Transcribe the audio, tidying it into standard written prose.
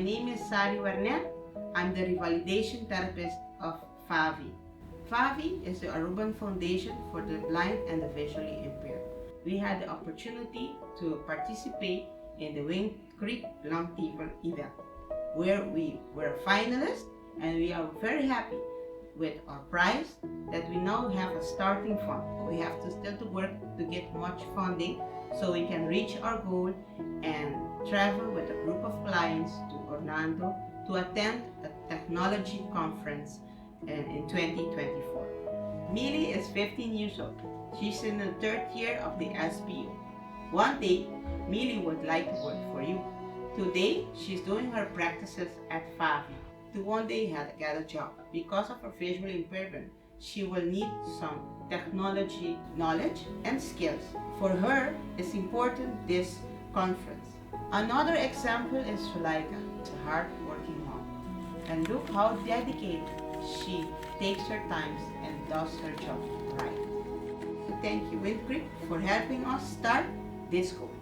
name is Sari Werner. I'm the revalidation therapist of FAVI. FAVI is the Aruban Foundation for the Blind and the Visually Impaired. We had the opportunity to participate in the Wing Creek Long Table event, where we were finalists, and we are very happy with our prize that we now have a starting fund. We have to still to work to get much funding so we can reach our goal and travel with a group of clients to Orlando to attend a technology conference in 2024. Millie is 15 years old. She's in the third year of the SPO. One day, Millie would like to work for you. Today, she's doing her practices at FAVI. To one day get a job. Because of her visual impairment, she will need some technology knowledge and skills. For her, it's important this conference. Another example is Sulaika, a hard-working mom. And look how dedicated she takes her time and does her job right. Thank you, Wind Creek, for helping us start this course.